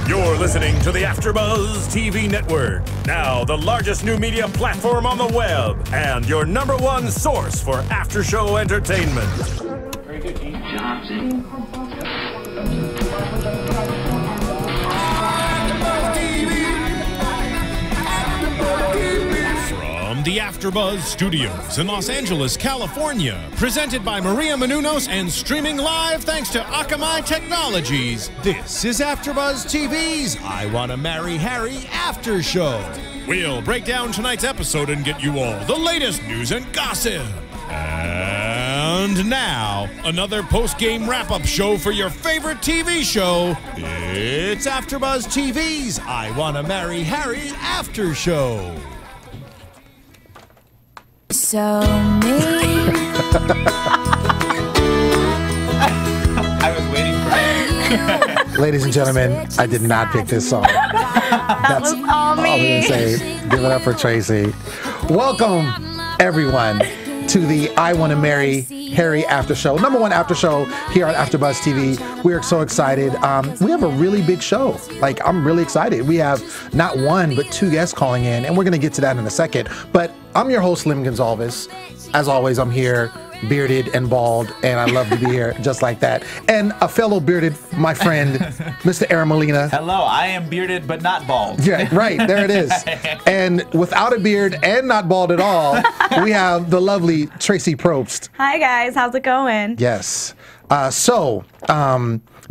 You're listening to the AfterBuzz TV network, now the largest new media platform on the web, and your #1 source for after-show entertainment. Very good, Gene. From the AfterBuzz Studios in Los Angeles, California, presented by Maria Menounos and streaming live thanks to Akamai Technologies, this is AfterBuzz TV's I Wanna Marry Harry After Show. We'll break down tonight's episode and get you all the latest news and gossip. And now, another post-game wrap-up show for your favorite TV show. It's AfterBuzz TV's I Wanna Marry Harry After Show. So mean. I was waiting for it. Ladies and gentlemen, I did not pick this song. That's was all me. I'm going to say. Give it up for Traci. Welcome, everyone, to the I Want to Marry Harry After Show. #1 after show here on AfterBuzz TV. We're so excited. We have a really big show. Like, I'm really excited. We have not one, but 2 guests calling in, and we're going to get to that in a second. But I'm your host, Lem Gonsalvez. As always, I'm here, bearded and bald, and I love to be here just like that. And a fellow bearded, my friend, Mr. Molina. Hello, I am bearded but not bald. Yeah, right, there it is. And without a beard and not bald at all, we have the lovely Traci Propst. Hi guys, how's it going? Yes.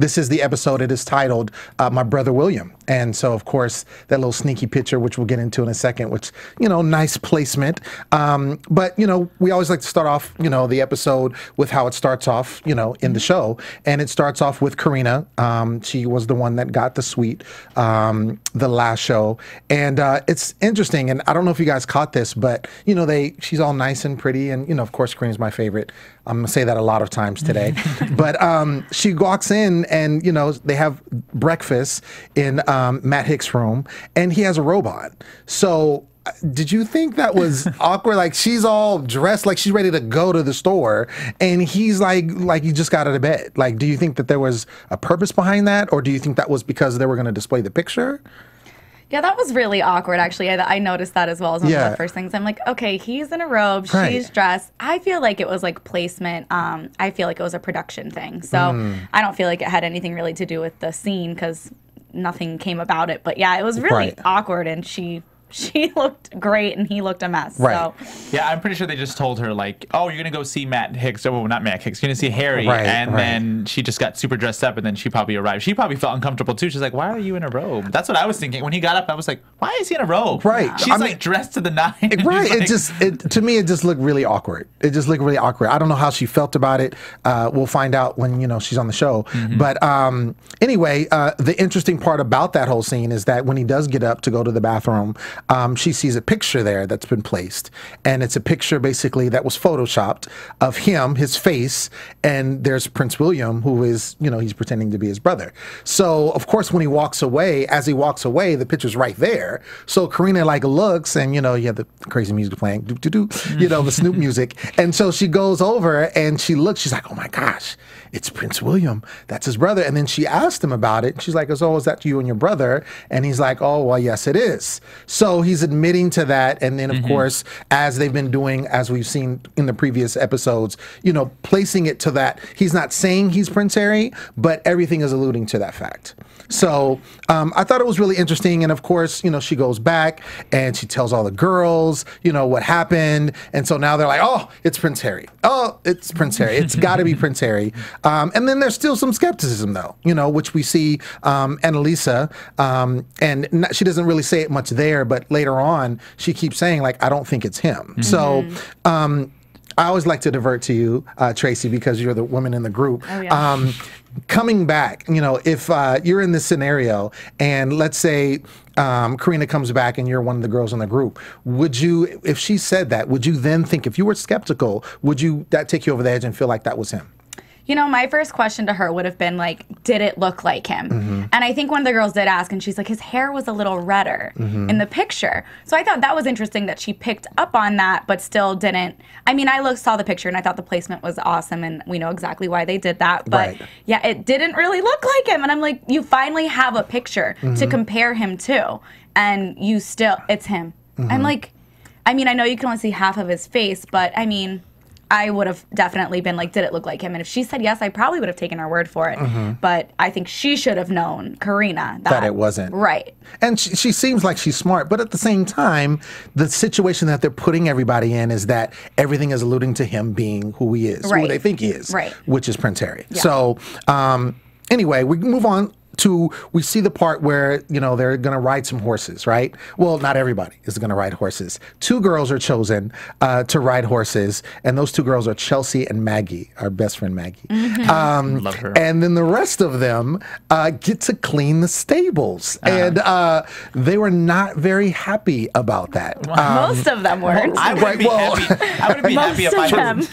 This is the episode. It is titled My Brother William. And so, of course, that little sneaky picture, which we'll get into in a second, which, nice placement. But, we always like to start off, the episode with how it starts off, in the show. And it starts off with Karina. She was the one that got the suite the last show. And it's interesting. And I don't know if you guys caught this, but, she's all nice and pretty. And, of course, Karina's my favorite. I'm going to say that a lot of times today. But she walks in and, they have breakfast in Matt Hicks' room, and he has a robot. So did you think that was awkward? Like, she's all dressed like she's ready to go to the store, and he's like he just got out of bed. Like, do you think that there was a purpose behind that, or do you think that was because they were going to display the picture? Yeah, that was really awkward, actually. I noticed that as well as one of the first things. I'm like, okay, he's in a robe, she's dressed. I feel like it was like placement. I feel like it was a production thing. So I don't feel like it had anything really to do with the scene because nothing came about it. But yeah, it was really awkward, and she looked great and he looked a mess. Right. So. Yeah, I'm pretty sure they just told her, like, oh, you're going to go see Matt Hicks. Oh, not Matt Hicks. You're going to see Harry. Then she just got super dressed up, and then she probably arrived. She probably felt uncomfortable, too. She's like, why are you in a robe? That's what I was thinking. When he got up, I was like, why is he in a robe? Right. She's like dressed to the nine. Right. Like, to me, it just looked really awkward. It just looked really awkward. I don't know how she felt about it. We'll find out when, she's on the show. But anyway, the interesting part about that whole scene is that when he does get up to go to the bathroom, she sees a picture there that's been placed, and it's a picture basically that was photoshopped of him, his face, and there's Prince William, who is, he's pretending to be his brother. So of course, when he walks away, the picture's right there. So Karina looks, and you have the crazy music playing, the Snoop music, and so she goes over and she looks, she's like, oh my gosh, it's Prince William, that's his brother. And then she asked him about it. She's like, oh, is that you and your brother? And he's like, oh, well, yes, it is. So he's admitting to that. And then, of course, as they've been doing, as we've seen in the previous episodes, placing it to that. He's not saying he's Prince Harry, but everything is alluding to that fact. So I thought it was really interesting. And of course, she goes back and she tells all the girls, what happened. And so now they're like, oh, it's Prince Harry. Oh, it's Prince Harry. It's got to be Prince Harry. And then there's still some skepticism, though, which we see Annalisa. And she doesn't really say it much there, but later on, she keeps saying, I don't think it's him. So I always like to divert to you, Traci, because you're the woman in the group. Oh, yeah. Coming back, if you're in this scenario and let's say Karina comes back and you're one of the girls in the group, would you, if she said that, would you then think, if you were skeptical, would that take you over the edge and feel like that was him? You know, my first question to her would have been like, did it look like him? And I think one of the girls did ask, and she's like, his hair was a little redder in the picture. So I thought that was interesting that she picked up on that, but still didn't. I mean, I saw the picture, and I thought the placement was awesome, and we know exactly why they did that. But yeah, it didn't really look like him. And I'm like, you finally have a picture to compare him to, and you still, it's him. I'm like, I mean, I know you can only see half of his face, but I mean, I would have definitely been like, did it look like him? And if she said yes, I probably would have taken her word for it. But I think she should have known, Karina, that it wasn't. Right. And she seems like she's smart, but at the same time, the situation that they're putting everybody in is that everything is alluding to him being who he is, who they think he is, which is Prince Harry. Yeah. So anyway, we move on. We see the part where, you know, they're going to ride some horses, right? Well, not everybody is going to ride horses. 2 girls are chosen to ride horses, and those 2 girls are Chelsea and Maggie, our best friend Maggie. Love her. And then the rest of them get to clean the stables, and they were not very happy about that. Most of them weren't. I wouldn't be happy. I wouldn't be happy if I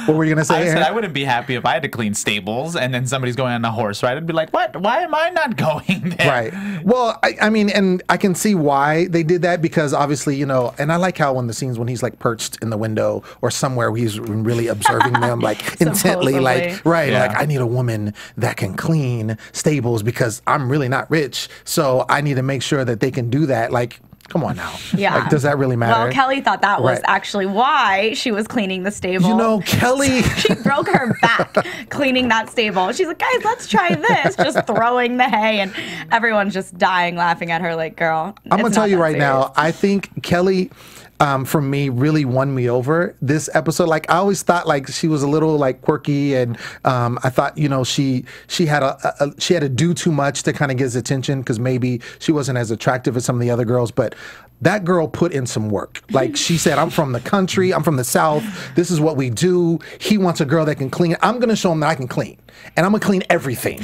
What were you gonna say? I said I wouldn't be happy if I had to clean stables and then somebody's going on a horse ride. I'd be like, what? Why am I not going there? Right. Well, I mean, and I can see why they did that, because obviously, you know, and I like how when the scenes when he's like perched in the window or somewhere where he's really observing them like intently, like, like, I need a woman that can clean stables because I'm really not rich. So I need to make sure that they can do that. Like, come on now. Yeah. Like, does that really matter? Well, Kelly thought that was actually why she was cleaning the stable. You know, Kelly. She broke her back cleaning that stable. She's like, guys, let's try this. Just throwing the hay, and everyone's just dying laughing at her like, girl, I'm going to tell you right now, I think Kelly, for me, really won me over this episode. Like, I always thought like she was a little like quirky, and I thought, you know, she had to do too much to kind of get his attention because maybe she wasn't as attractive as some of the other girls. But that girl put in some work. Like, she said, I'm from the country, I'm from the South, this is what we do. He wants a girl that can clean. I'm going to show him that I can clean, and I'm going to clean everything.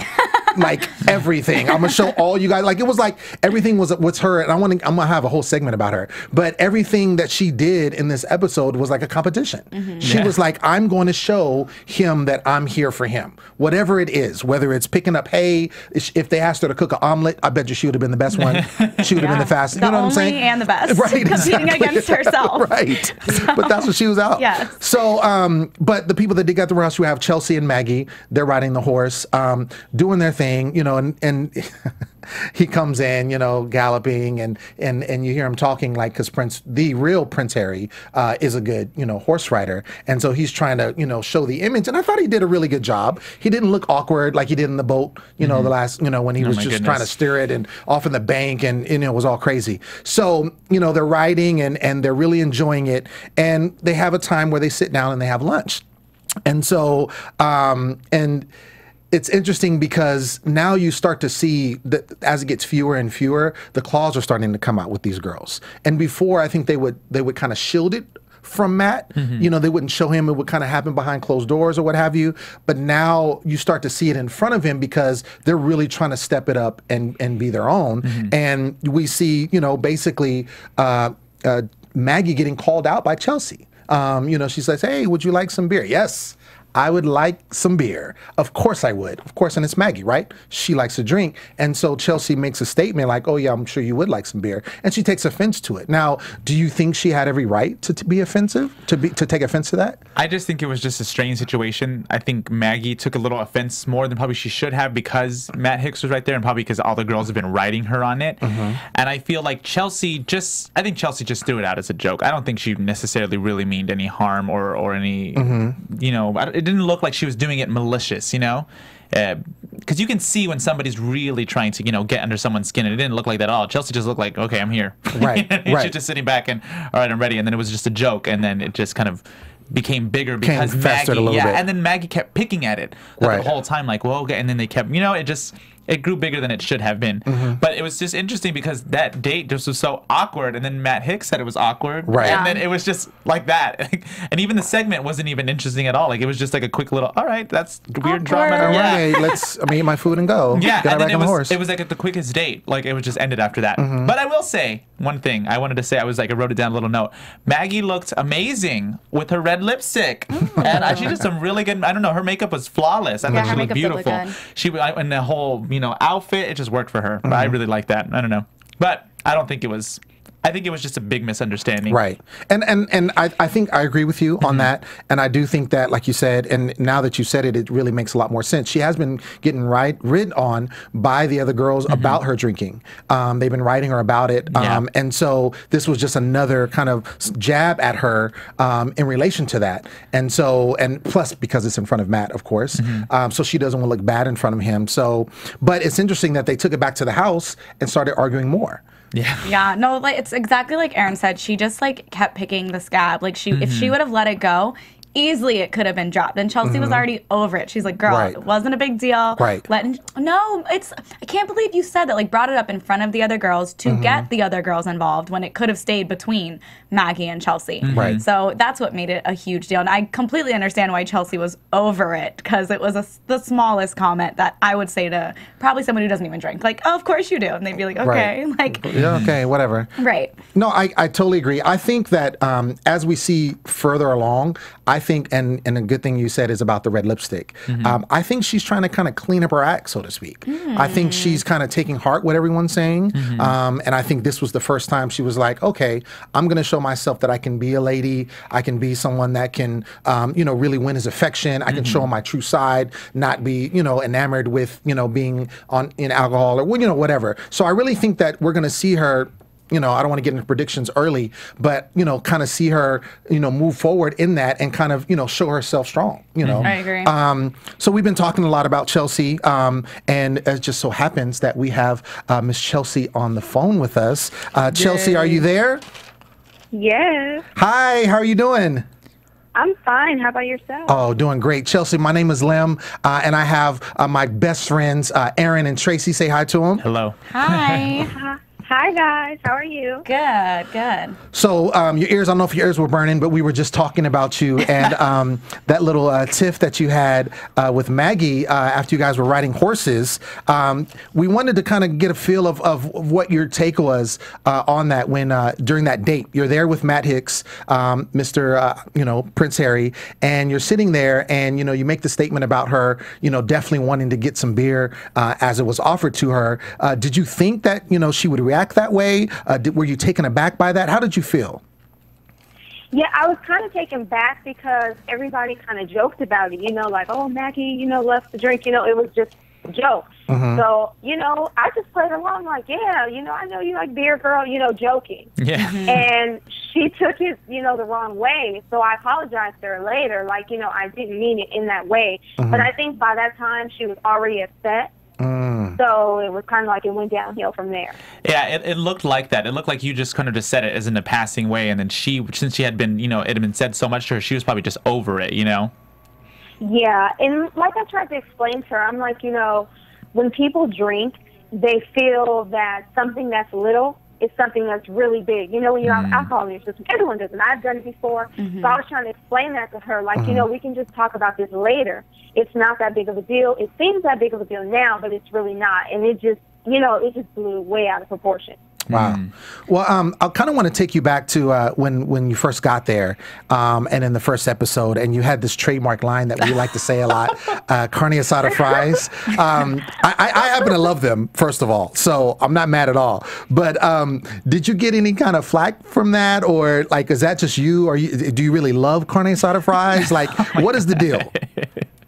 Like, everything. I'm gonna show all you guys. Like, it was like everything was her, and I'm gonna have a whole segment about her. But everything that she did in this episode was like a competition. She was like, I'm going to show him that I'm here for him, whatever it is. Whether it's picking up hay, if they asked her to cook an omelet, I bet you she would have been the best one. She would have been the fastest. You know what I'm saying? And the best. Right. Competing against herself. Right. But that's what she was out. Yes. So, but the people that did get the rush, we have Chelsea and Maggie. They're riding the horse, doing their thing, you know, and he comes in, you know, galloping, and you hear him talking like, because the real Prince Harry is a good, you know, horse rider, and so he's trying to, you know, show the image, and I thought he did a really good job. He didn't look awkward like he did in the boat, you know, the last, you know, when he was just trying to steer it and off in the bank, and you know, it was all crazy. So, you know, they're riding and they're really enjoying it, and they have a time where they sit down and they have lunch, and so and it's interesting because now you start to see that as it gets fewer and fewer, the claws are starting to come out with these girls. And before, I think they would kind of shield it from Matt. You know, they wouldn't show him. It would kind of happen behind closed doors or what have you. But now you start to see it in front of him because they're really trying to step it up and be their own. And we see, you know, basically Maggie getting called out by Chelsea. You know, she says, hey, would you like some beer? Yes, I would like some beer. Of course I would. Of course, and it's Maggie, right? She likes to drink. And so Chelsea makes a statement like, oh yeah, I'm sure you would like some beer. And she takes offense to it. Now, do you think she had every right to be offensive, to take offense to that? I just think it was just a strange situation. I think Maggie took a little offense more than probably she should have because Matt Hicks was right there and probably because all the girls have been riding her on it. And I feel like Chelsea just threw it out as a joke. I don't think she necessarily really meant any harm or any, you know, it didn't look like she was doing it malicious, you know? Because you can see when somebody's really trying to, you know, get under someone's skin, and it didn't look like that at all. Chelsea just looked like, okay, I'm here. Right, She's just sitting back and, all right, I'm ready. And then it was just a joke, and then it just kind of became bigger because Maggie, a little bit. and then Maggie kept picking at it the whole time, like, well, okay, and then they kept, you know, it it grew bigger than it should have been. But it was just interesting because that date just was so awkward, and then Matt Hicks said it was awkward, and then it was just like that. And even the segment wasn't even interesting at all. Like, it was just like a quick little, all right, that's weird drama. All right, I'm eat my food and go. Yeah, Get and then back on the horse. it was like at the quickest date. Like, it was just ended after that. But I will say one thing. I wanted to say, I wrote it down a little note. Maggie looked amazing with her red lipstick, and she did some really good. I don't know, her makeup was flawless. I thought she looked beautiful. She and the whole outfit, it just worked for her. I really like that. I don't know, but I don't think it was. I think it was just a big misunderstanding. Right. And I think I agree with you on that. And I do think that, like you said, and now that you said it, it really makes a lot more sense. She has been getting ridden on by the other girls about her drinking. They've been writing her about it. And so this was just another kind of jab at her in relation to that. And so, and plus because it's in front of Matt, of course. So she doesn't want to look bad in front of him. So, but it's interesting that they took it back to the house and started arguing more. Yeah, no, like, it's exactly like Aaron said. She just like kept picking the scab. Like, if she would have let it go, easily it could have been dropped. And Chelsea was already over it. She's like, girl, it wasn't a big deal. No, I can't believe you said that. Like, brought it up in front of the other girls to get the other girls involved when it could have stayed between Maggie and Chelsea. So that's what made it a huge deal. And I completely understand why Chelsea was over it, because it was the smallest comment that I would say to probably someone who doesn't even drink. Like, oh, of course you do. And they'd be like, okay. Like, yeah, okay, whatever. No, I totally agree. I think that as we see further along, I think, and a good thing you said is about the red lipstick. I think she's trying to kind of clean up her act, so to speak. I think she's kind of taking heart what everyone's saying. And I think this was the first time she was like, okay, I'm going to show myself that I can be a lady. I can be someone that can, really win his affection. I can show him my true side, not be, enamored with, being in alcohol or, whatever. So I really think that we're going to see her, I don't want to get into predictions early, but, kind of see her, move forward in that and kind of, show herself strong, I agree. So we've been talking a lot about Chelsea, and it just so happens that we have Miss Chelsea on the phone with us. Chelsea, are you there? Yes. Hi, how are you doing? I'm fine. How about yourself? Oh, doing great. Chelsea, my name is Lem, and I have my best friends, Aaron and Traci. Say hi to them. Hello. Hi. Hi, guys. How are you? Good. So your ears, I don't know if your ears were burning, but we were just talking about you and that little tiff that you had with Maggie after you guys were riding horses. We wanted to kind of get a feel of what your take was on that when during that date. You're there with Matt Hicks, Mr. Prince Harry, and you're sitting there and, you make the statement about her, definitely wanting to get some beer as it was offered to her. Did you think that, she would react that way? Were you taken aback by that? How did you feel? Yeah, I was kind of taken back because everybody kind of joked about it, like, oh, Maggie, loves to drink, it was just a joke. So, I just played along like, yeah, I know you like beer, girl, joking. Yeah. And she took it, the wrong way. So I apologized to her later, like, I didn't mean it in that way. But I think by that time she was already upset. So it was kind of like it went downhill from there. Yeah, it looked like that. It looked like you just kind of just said it as in a passing way, and then since she had been, it had been said so much to her, she was probably just over it, Yeah, and like I tried to explain to her, I'm like, when people drink, they feel that something that's little is something that's really big. When you have alcohol in your system, everyone does it. I've done it before. So I was trying to explain that to her, like, we can just talk about this later. It's not that big of a deal. It seems that big of a deal now, but it's really not. And it just, it just blew way out of proportion. Wow. Well, I kind of want to take you back to when you first got there and in the first episode, and you had this trademark line that we like to say a lot, carne asada fries. I happen to love them, first of all, so I'm not mad at all. But did you get any kind of flack from that, or like, is that just you, or do you really love carne asada fries? Like, what is the deal?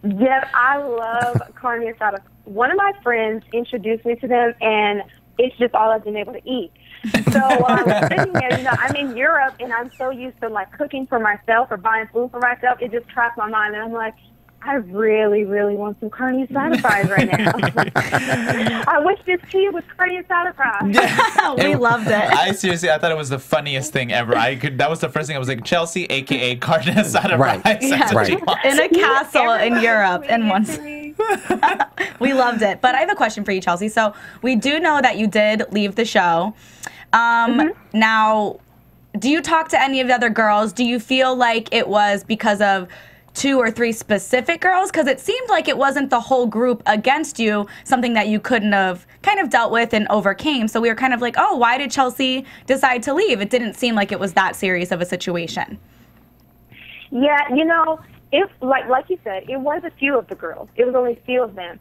Yeah, I love carne asada. One of my friends introduced me to them, and it's just all I've been able to eat. So I was sitting there, I'm in Europe, and I'm so used to, like, cooking for myself or buying food for myself. It just crossed my mind, and I'm like, I really, really want some carne asada fries right now. I wish this tea was carne asada fries. Yeah, we loved it. I thought it was the funniest thing ever. That was the first thing I was like, Chelsea, a.k.a. carne asada fries. Yeah, That's what she wants. In a castle in Europe in one. We loved it. But I have a question for you, Chelsea. So we do know that you did leave the show. Now, do you talk to any of the other girls? Do you feel like it was because of 2 or 3 specific girls? Because it seemed like it wasn't the whole group against you, something that you couldn't have kind of dealt with and overcame. So we were kind of like, oh, why did Chelsea decide to leave? It didn't seem like it was that serious of a situation. Yeah, you know, it like you said, it was a few of the girls. It was only a few of them.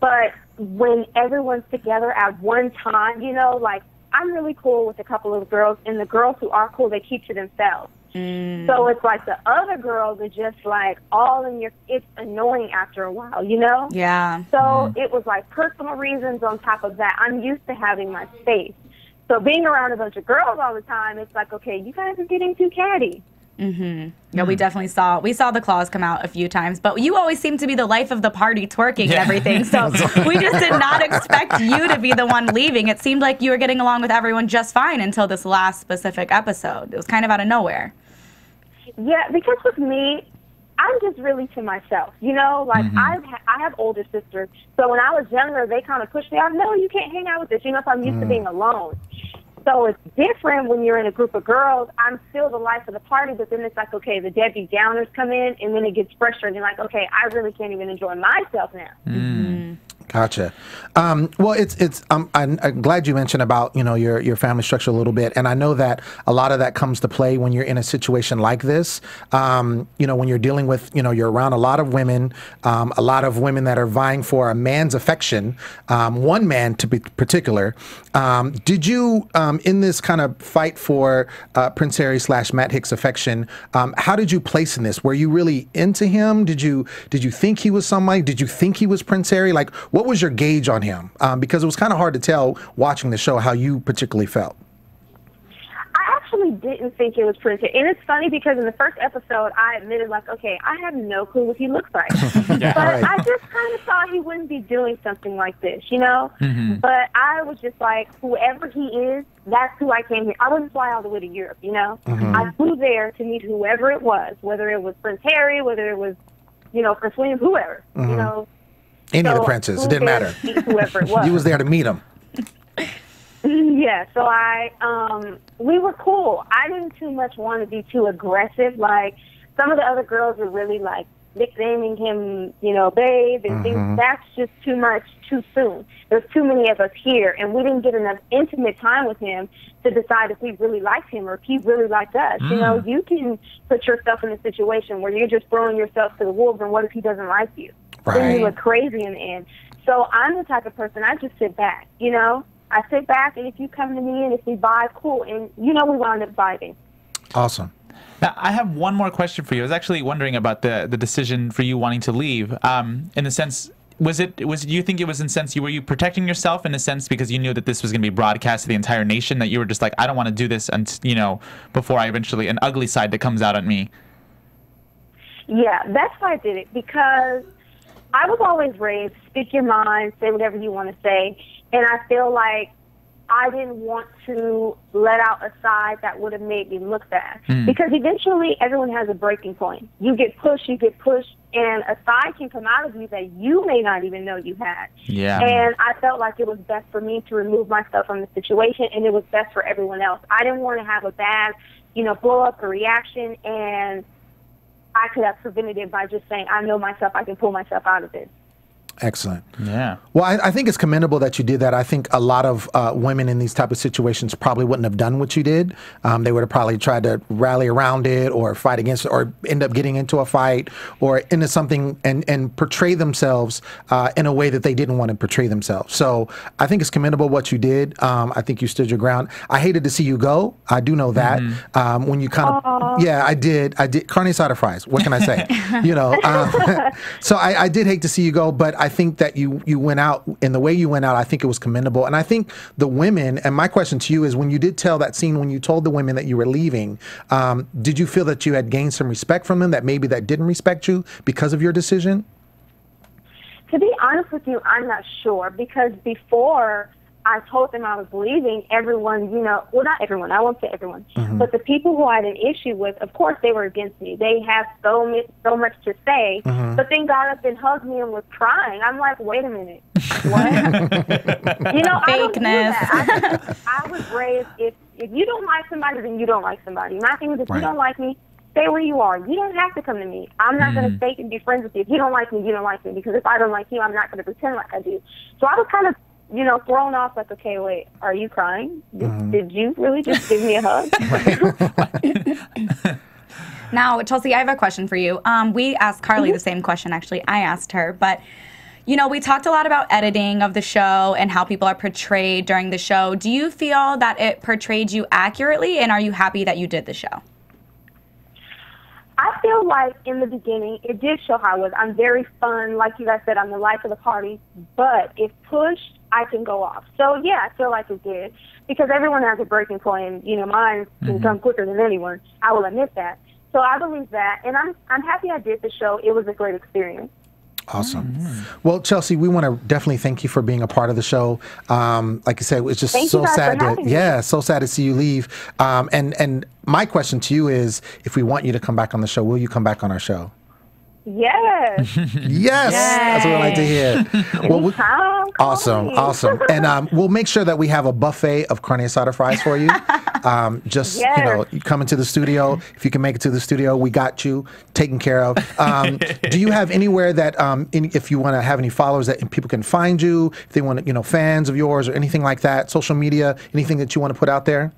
But when everyone's together at one time, you know, like, I'm really cool with a couple of girls, and the girls who are cool, they keep to themselves. So it's like the other girls are just like all in your, it's annoying after a while, you know? Yeah. So it was like personal reasons on top of that. I'm used to having my space. So being around a bunch of girls all the time, it's like, okay, you guys are getting too catty. Yeah, we definitely saw the claws come out a few times, but you always seem to be the life of the party, twerking and everything. So we just did not expect you to be the one leaving. It seemed like you were getting along with everyone just fine until this last specific episode. It was kind of out of nowhere. Yeah, because with me, I'm just really to myself, you know? Like, I have older sisters, so when I was younger, they kind of pushed me out. No, you can't hang out with this, you know, so I'm used to being alone. So it's different when you're in a group of girls. I'm still the life of the party, but then it's like, okay, the Debbie Downers come in, and then it gets frustrating. Like, okay, I really can't even enjoy myself now. Gotcha. Well, I'm glad you mentioned about, you know, your family structure a little bit, and I know that a lot of that comes to play when you're in a situation like this. You know, when you're dealing with, you know, you're around a lot of women that are vying for a man's affection, one man to be particular. Did you, in this kind of fight for Prince Harry / Matt Hicks' affection, how did you place in this? Were you really into him? Did you think he was somebody? Did you think he was Prince Harry? Like, what was your gauge on him? Because it was kind of hard to tell watching the show how you particularly felt. I actually didn't think it was Prince Harry. And it's funny because in the first episode, I admitted, like, okay, I have no clue what he looks like. But I just kind of thought he wouldn't be doing something like this, you know? But I was just like, whoever he is, that's who I came here. I wouldn't fly all the way to Europe, you know? I flew there to meet whoever it was, whether it was Prince Harry, whether it was, you know, Prince William, whoever, you know? Any of the princes, it didn't matter. Whoever it was. You was there to meet him. Yeah, so we were cool. I didn't too much want to be too aggressive. Like, some of the other girls were really, like, nicknaming him, you know, babe, and things. That's just too much too soon. There's too many of us here, and we didn't get enough intimate time with him to decide if we really liked him or if he really liked us. You know, you can put yourself in a situation where you're just throwing yourself to the wolves, and what if he doesn't like you? Then you look crazy in the end. So I'm the type of person, I just sit back, you know? I sit back, and if you come to me and if we vibe, cool. And, you know, we wound up vibing. Awesome. Now, I have one more question for you. I was actually wondering about the decision for you wanting to leave. In the sense, do you think it was in sense, were you protecting yourself in a sense because you knew that this was going to be broadcast to the entire nation, that you were just like, I don't want to do this, until, you know, before I eventually, an ugly side that comes out on me? Yeah, that's why I did it, because I was always raised, speak your mind, say whatever you want to say, and I feel like I didn't want to let out a side that would have made me look bad. Because eventually everyone has a breaking point. You get pushed, and a side can come out of you that you may not even know you had. Yeah. And I felt like it was best for me to remove myself from the situation, and it was best for everyone else. I didn't want to have a bad, you know, blow up or reaction, and I could have prevented it by just saying, I know myself, I can pull myself out of this. Excellent. Yeah. Well, I think it's commendable that you did that. I think a lot of women in these type of situations probably wouldn't have done what you did. They would have probably tried to rally around it or fight against it or end up getting into a fight or into something and portray themselves in a way that they didn't want to portray themselves. So I think it's commendable what you did. I think you stood your ground. I hated to see you go. I do know that. When you kind of, yeah, I did. Carne asada fries. What can I say? You know, so I did hate to see you go, but I think that you went out, and the way you went out, I think it was commendable. And I think the women, and my question to you is, when you did tell that scene, when you told the women that you were leaving, did you feel that you had gained some respect from them that maybe that didn't respect you because of your decision? To be honest with you, I'm not sure, because before I told them I was leaving, everyone, well, not everyone, I won't say everyone, but the people who I had an issue with, of course, they were against me. They have so much to say, but then got up and hugged me and was crying. I'm like, wait a minute. What? Fakeness. I was raised, if you don't like somebody, then you don't like somebody. My thing is, if you don't like me, stay where you are. You don't have to come to me. I'm not going to stay and be friends with you. If you don't like me, you don't like me. Because if I don't like you, I'm not going to pretend like I do. So I was kind of, thrown off like, okay, wait, are you crying? Did you really just give me a hug? Now, Chelsea, I have a question for you. We asked Carly the same question, actually. I asked her, but, we talked a lot about editing of the show and how people are portrayed during the show. Do you feel that it portrayed you accurately, and are you happy that you did the show? I feel like in the beginning, it did show how I was. I'm very fun. Like you guys said, I'm the life of the party. But if pushed, I can go off. So, yeah, I feel like it did. Because everyone has a breaking point, and, mine can come quicker than anyone. I will admit that. So I believe that. And I'm happy I did the show. It was a great experience. Awesome. Well, Chelsea, we want to definitely thank you for being a part of the show. Like I said, it's just so sad so sad to see you leave. And my question to you is, if we want you to come back on the show, will you come back on our show? Yes. Yes. That's what I like to hear. Well, awesome. And we'll make sure that we have a buffet of carne asada fries for you. You come into the studio. If you can make it to the studio, we got you taken care of. Do you have anywhere that, if you want to have any followers that people can find you, if they want to, fans of yours or anything like that, social media, anything that you want to put out there?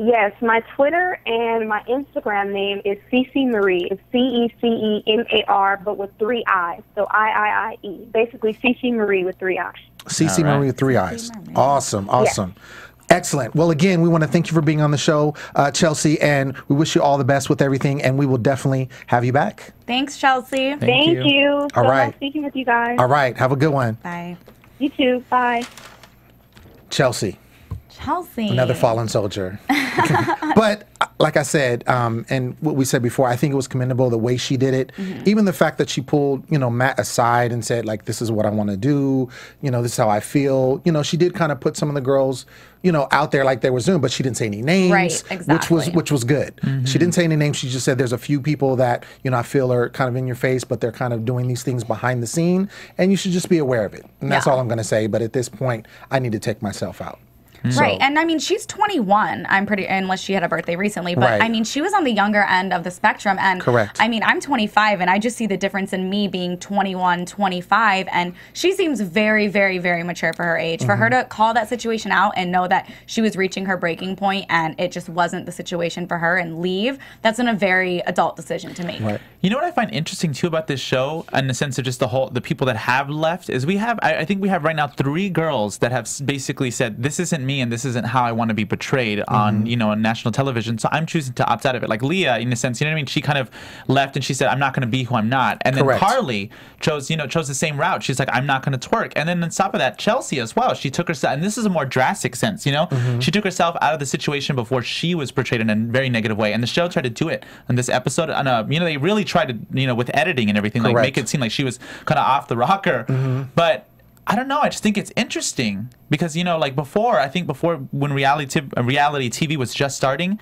Yes, my Twitter and my Instagram name is Cece Marie. It's CECEMAR, but with 3 I's. So IIIE. Basically, Cece Marie with 3 I's. Cece Marie with 3 I's. Awesome. Yes. Excellent. Well, again, we want to thank you for being on the show, Chelsea, and we wish you all the best with everything, and we will definitely have you back. Thanks, Chelsea. Thank you. All right. Nice speaking with you guys. All right. Have a good one. Bye. You too. Bye. Chelsea. Chelsea. Another fallen soldier. But like I said, and what we said before, I think it was commendable the way she did it. Even the fact that she pulled, Matt aside and said, like, this is what I want to do. This is how I feel. She did kind of put some of the girls, out there like they were Zoom, but she didn't say any names. Right, exactly. Which was good. She didn't say any names. She just said there's a few people that, I feel are kind of in your face, but they're kind of doing these things behind the scene, and you should just be aware of it. And that's all I'm going to say. But at this point, I need to take myself out. Right, and I mean, she's 21, unless she had a birthday recently, but I mean, she was on the younger end of the spectrum, and correct. I mean, I'm 25, and I just see the difference in me being 21, 25, and she seems very, very, very mature for her age. For her to call that situation out and know that she was reaching her breaking point, and it just wasn't the situation for her, and leave, that's a very adult decision to make. Right. You know what I find interesting, too, about this show, in the sense of just the people that have left, is I think we have right now 3 girls that have basically said, this isn't me and this isn't how I want to be portrayed on, on national television. So I'm choosing to opt out of it. Like Leah, in a sense, you know what I mean? She kind of left and she said, I'm not going to be who I'm not. And then Carly chose the same route. She's like, I'm not going to twerk. And then on top of that, Chelsea as well. She took herself, and this is a more drastic sense, she took herself out of the situation before she was portrayed in a very negative way. And the show tried to do it in this episode. They really tried to, with editing and everything, like make it seem like she was kind of off the rocker. But I don't know. I just think it's interesting because, before when reality TV was just starting,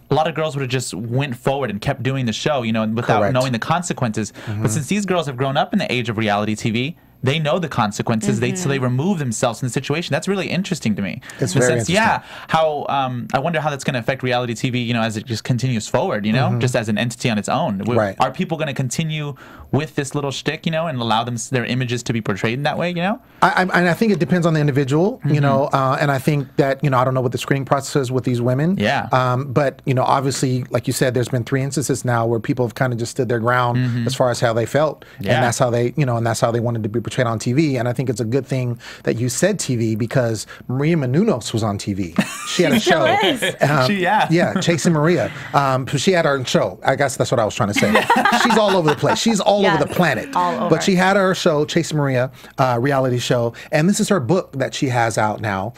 a lot of girls would have just went forward and kept doing the show, without knowing the consequences. But since these girls have grown up in the age of reality TV, they know the consequences. So they remove themselves from the situation. That's really interesting to me. It's very interesting. How I wonder how that's going to affect reality TV, as it just continues forward, just as an entity on its own. Are people going to continue with this little shtick, and allow their images to be portrayed in that way, I think it depends on the individual, and I think that, I don't know what the screening process is with these women. Yeah. But, obviously, like you said, there's been 3 instances now where people have kind of just stood their ground as far as how they felt. Yeah. And that's how they, and that's how they wanted to be portrayed on TV. And I think it's a good thing that you said TV because Maria Menounos was on TV. She had a show. Chasing Maria. She had her show. I guess that's what I was trying to say. She's all over the place. She's all over the planet. All over. But she had her show, Chasing Maria, reality show. And this is her book that she has out now.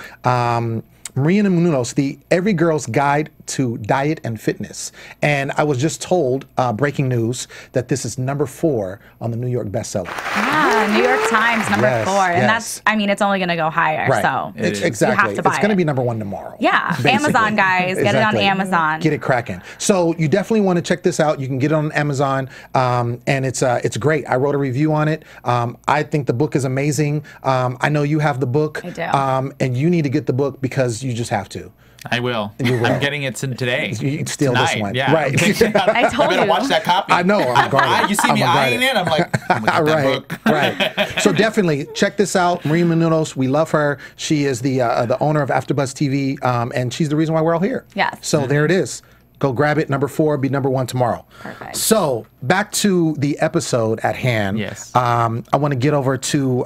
Maria Menounos, the Every Girl's Guide to diet and fitness. And I was just told, breaking news, that this is number 4 on the New York bestseller. Yeah, New York Times, number 4. And that's, I mean, it's only going to go higher. Right. So Exactly. you have to buy it's going to be number 1 tomorrow. Yeah. Basically. Amazon, guys. Get it on Amazon. Get it cracking. So you definitely want to check this out. You can get it on Amazon. And it's great. I wrote a review on it. I think the book is amazing. I know you have the book. I do. And you need to get the book because you just have to. I will. I'm getting it today. You steal this one. Yeah. Right. I told you. I better watch that copy. I know. I'm guarded. You see me eyeing it, I'm like, I'm gonna get that book. Right. So definitely check this out. Maria Menounos, we love her. She is the owner of AfterBuzz TV, and she's the reason why we're all here. Yes. So there it is. Go grab it. Number 4, be number 1 tomorrow. Perfect. So back to the episode at hand. Yes. I want to get over to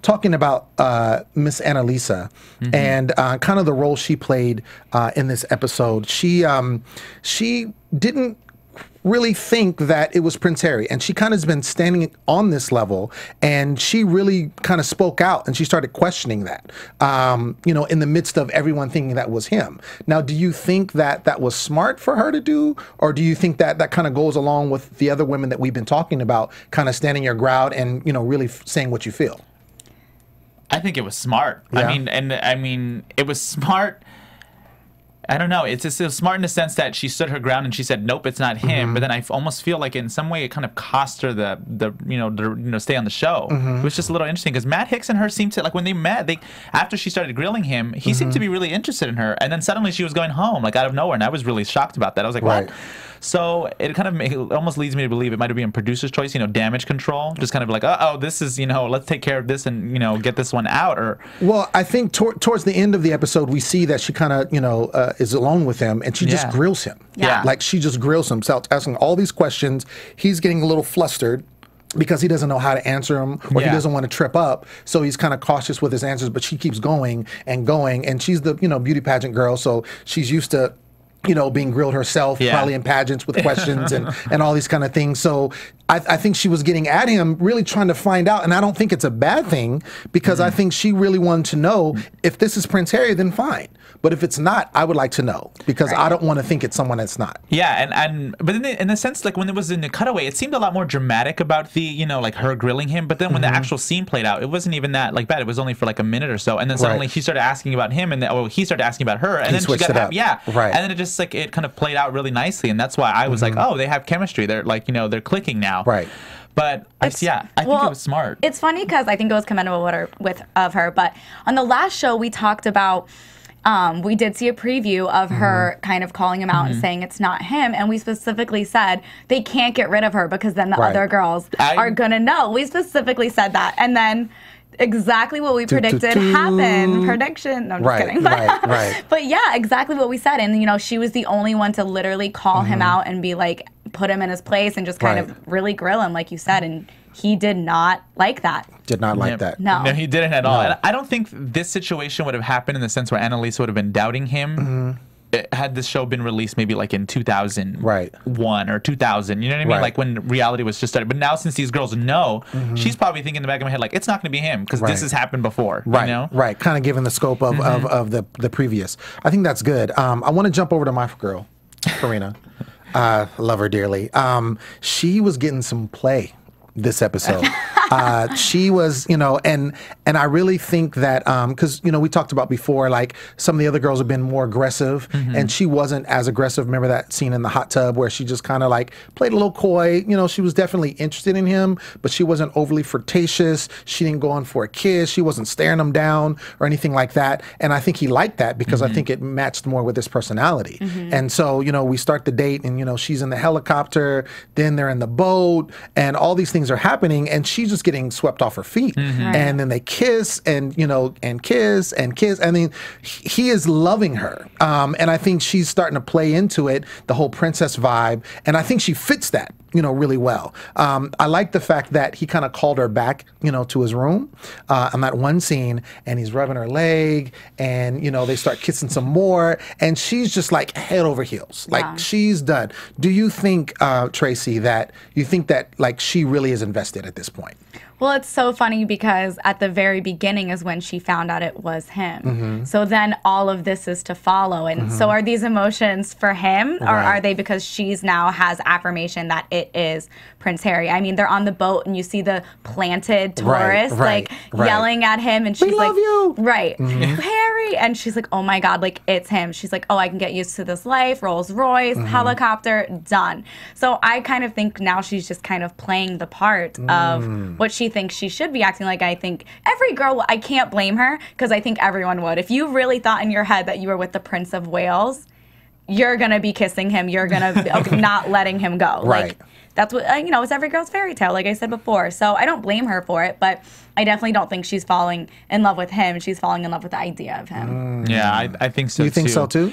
talking about Miss Annalisa and kind of the role she played in this episode. She didn't really think that it was Prince Harry, and she kind of has been standing on this level, and she really kind of spoke out and she started questioning that, in the midst of everyone thinking that was him. Now, do you think that that was smart for her to do, or do you think that that kind of goes along with the other women that we've been talking about, kind of standing your ground and really saying what you feel? I think it was smart. Yeah. I mean, it was smart. I don't know. It's just smart in the sense that she stood her ground and she said, "Nope, it's not him." But then I almost feel like in some way it kind of cost her the stay on the show. It was just a little interesting because Matt Hicks and her seemed to, like, when they met, after she started grilling him, he seemed to be really interested in her, and then suddenly she was going home like out of nowhere, and I was really shocked about that. I was like, "What?" So it kind of it almost leads me to believe it might have been producer's choice, damage control, just kind of like, oh, this is, let's take care of this and get this one out. Or well, I think towards the end of the episode, we see that she kind of is alone with him, and she just grills him. Yeah. Like she just grills him, asking all these questions. He's getting a little flustered because he doesn't know how to answer them, or he doesn't want to trip up, so he's kind of cautious with his answers. But she keeps going and going, and she's the beauty pageant girl, so she's used to being grilled herself, probably in pageants with questions and all these kind of things. So I think she was getting at him, really trying to find out. And I don't think it's a bad thing, because I think she really wanted to know if this is Prince Harry, then fine. But if it's not, I would like to know, because I don't want to think it's someone that's not. Yeah, but in the sense, like when it was in the cutaway, it seemed a lot more dramatic about the, like her grilling him. But then when the actual scene played out, it wasn't even that bad. It was only for like a minute or so, and then suddenly she started asking about him, and then he started asking about her, and he then she got happy. and then it just it kind of played out really nicely, and that's why I was like, oh, they have chemistry. They're like they're clicking now. Right. But I think it was smart. It's funny because I think it was commendable of her. But on the last show, we talked about. We did see a preview of her kind of calling him out and saying it's not him. And we specifically said they can't get rid of her because then the other girls are going to know. We specifically said that. And then exactly what we predicted happened. Prediction. No, I'm just kidding. But yeah, exactly what we said. And, she was the only one to literally call him out and be like, put him in his place and just kind of really grill him, like you said. And he did not like that. Did not like that. No, he didn't at all. And I don't think this situation would have happened in the sense where Annalisa would have been doubting him had this show been released maybe like in 2001 or 2000. You know what I mean? Like when reality was just started. But now since these girls know, she's probably thinking in the back of my head like, it's not going to be him because this has happened before. Right. You know? Right. Kind of given the scope of the previous. I think that's good. I want to jump over to my girl, Karina. Love her dearly. She was getting some play this episode. She was, and I really think that, because, we talked about before, like some of the other girls have been more aggressive, and she wasn't as aggressive. Remember that scene in the hot tub where she just kind of like played a little coy. She was definitely interested in him, but she wasn't overly flirtatious. She didn't go on for a kiss. She wasn't staring him down or anything like that. And I think he liked that because I think it matched more with his personality. And so, we start the date and, she's in the helicopter, then they're in the boat, and all these things are happening, and she's just getting swept off her feet. And then they kiss and kiss and kiss. I mean, he is loving her. And I think she's starting to play into it, the whole princess vibe. And I think she fits that, really well. I like the fact that he kind of called her back, to his room on that one scene, and he's rubbing her leg, and, they start kissing some more, and she's just like head over heels. Like she's done. Do you think, Traci, that like she really is invested at this point? Well, it's so funny because at the very beginning is when she found out it was him. So then all of this is to follow. And so are these emotions for him, or are they because she's now has affirmation that it is Prince Harry? I mean, they're on the boat and you see the planted tourist yelling at him, and she's we love you. Harry, and she's like, oh my God, like it's him. She's like, oh, I can get used to this life, Rolls Royce, helicopter, done. So I kind of think now she's just kind of playing the part of what she thinks she should be acting like. I think every girl, I can't blame her, because I think everyone would. If you really thought in your head that you were with the Prince of Wales, you're gonna be kissing him, you're gonna be not letting him go. Like, that's what, you know, it's every girl's fairy tale, like I said before. So I don't blame her for it, but I definitely don't think she's falling in love with him. She's falling in love with the idea of him. Yeah, I think so too. You think so too?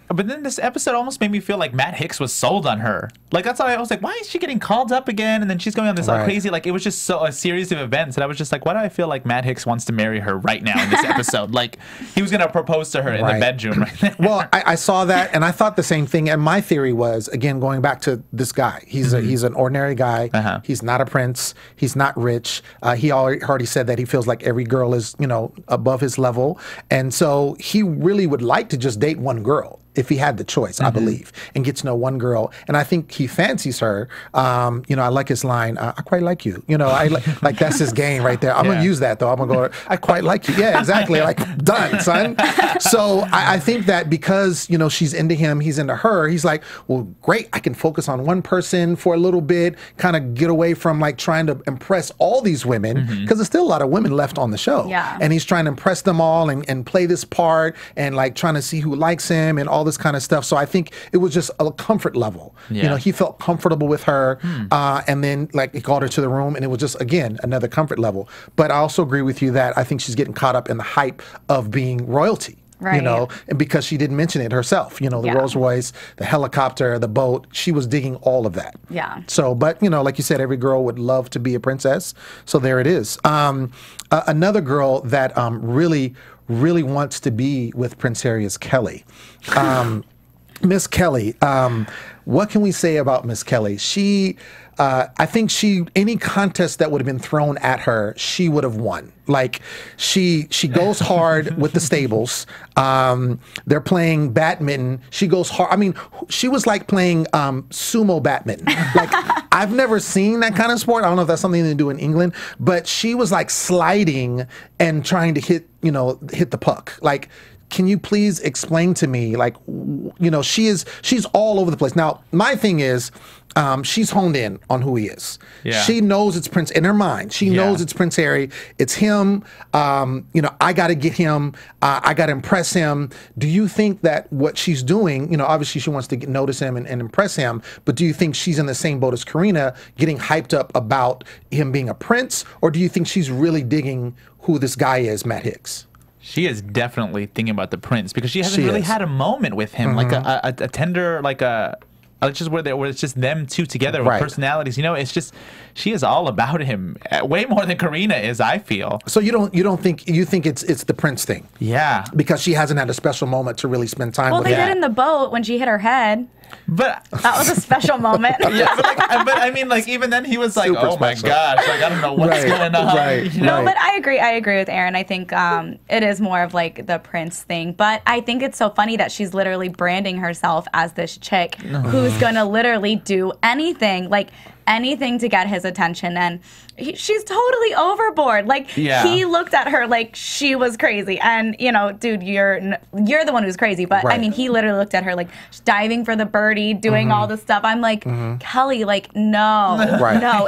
But then this episode almost made me feel like Matt Hicks was sold on her. Like, that's why I was like, why is she getting called up again? And then she's going on this crazy, like, it was just a series of events. And I was just like, why do I feel like Matt Hicks wants to marry her right now in this episode? Like, he was going to propose to her in the bedroom right there. Well, I saw that, and I thought the same thing. And my theory was, again, going back to this guy. He's an ordinary guy. He's not a prince. He's not rich. He already said that he feels like every girl is, you know, above his level. And so he really would like to just date one girl, if he had the choice, I believe, and get to know one girl. And I think he fancies her. You know, I like his line, I quite like you. You know, like that's his game right there. I'm going to use that, though. I'm going to go, I quite like you. Yeah, exactly. Like, done, son. So I think that because, you know, she's into him, he's into her, he's like, well, great. I can focus on one person for a little bit, kind of get away from, like, trying to impress all these women, because there's still a lot of women left on the show. Yeah. And he's trying to impress them all and play this part and, like, trying to see who likes him and all this kind of stuff. So I think it was just a comfort level. You know, he felt comfortable with her, and then, like, he called her to the room, and it was just, again, another comfort level. But I also agree with you that I think she's getting caught up in the hype of being royalty. You know, and because she didn't mention it herself, you know, the Rolls Royce, the helicopter, the boat, she was digging all of that. So, but, you know, like you said, every girl would love to be a princess. So there it is. Another girl that really wants to be with Prince Harry is Kelly. Miss Kelly, what can we say about Miss Kelly? She, I think any contest that would have been thrown at her, she would have won. Like, she goes hard with the stables. They're playing badminton. She goes hard. I mean, she was like playing sumo badminton. Like, I've never seen that kind of sport. I don't know if that's something they do in England, but she was like sliding and trying to hit the puck. Like, can you please explain to me, like, you know, she's all over the place. Now, my thing is, she's honed in on who he is. She knows it's Prince, in her mind. She knows it's Prince Harry. It's him. You know, I got to get him. I got to impress him. Do you think that what she's doing, you know, obviously she wants to notice him and impress him, but do you think she's in the same boat as Karina, getting hyped up about him being a prince, or do you think she's really digging who this guy is, Matt Hicks? She is definitely thinking about the prince, because she hasn't really had a moment with him, like a tender, like a just where it's just them two together with personalities. You know, it's just, she is all about him, way more than Karina is, I feel. So you think it's the prince thing? Yeah, because she hasn't had a special moment to really spend time with him. Well, they did in the boat when she hit her head. But that was a special moment. But I mean, like, even then he was like, super oh my gosh, like, I don't know what's going on. You know? No, but I agree with Aaron. I think it is more of like the prince thing. But I think it's so funny that she's literally branding herself as this chick who's gonna literally do anything to get his attention, and she's totally overboard. Like, he looked at her like she was crazy, and, you know, dude, you're the one who's crazy, but I mean, he literally looked at her like diving for the birdie, doing all this stuff. I'm like, Kelly, like, no,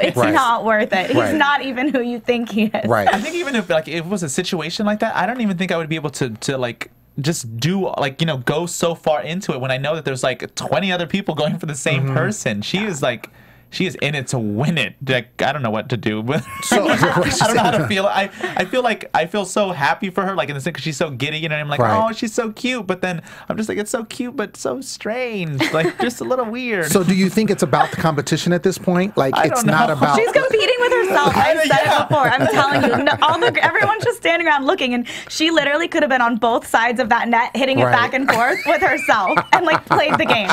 it's not worth it. He's not even who you think he is. I think even if, like, if it was a situation like that, I don't even think I would be able to like just do, like, you know, go so far into it when I know that there's like 20 other people going for the same person. She is like, she is in it to win it. Like, I don't know what to do. So, I don't know how to feel. I feel like I feel so happy for her, like, in the sense, because she's so giddy, you know. I'm like, oh, she's so cute. But then I'm just like, it's so cute, but so strange. Like, just a little weird. So do you think it's about the competition at this point? Like, it's not about. She's competing with herself. I've said it before. I'm telling you. No, everyone's just standing around looking, and she literally could have been on both sides of that net, hitting it back and forth with herself, and, like, played the game.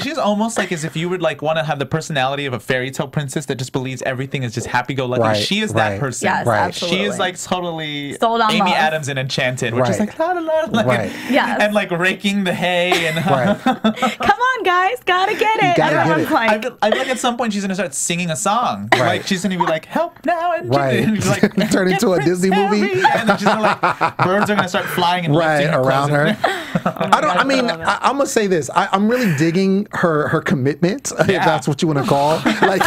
She's almost like as if you would, like, want to have the personality of a fairy tale princess that just believes everything is just happy-go-lucky. Right, She is right. that person. Yes, absolutely. She is like totally sold on Amy love. Adams in Enchanted, which is like la la la, like, Right. Yes. and like raking the hay and Right. Come on, guys, gotta get it. gotta get Everyone's it. like, I feel like at some point she's gonna start singing a song. Right. Like she's gonna be like, "Help now!" and Right. and be like, Turn "Get into a Prince Disney movie." Harry. And then she's gonna like birds are gonna start flying and Right, lifting her around clothes. her. I'm gonna say this. I'm really digging her commitment, if that's what you want to call. Like,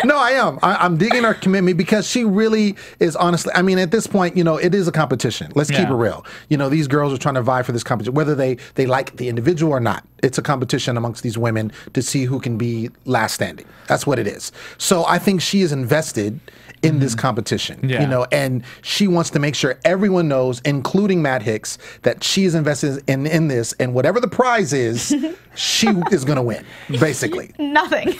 no, I am. I'm digging her commitment because she really is. Honestly, I mean, at this point, it is a competition. Let's keep it real. These girls are trying to vie for this competition, whether they like the individual or not. It's a competition amongst these women to see who can be last standing. That's what it is. So I think she is invested in this competition, and she wants to make sure everyone knows, including Matt Hicks, that she is invested in this, and whatever the prize is, she is going to win, basically. nothing.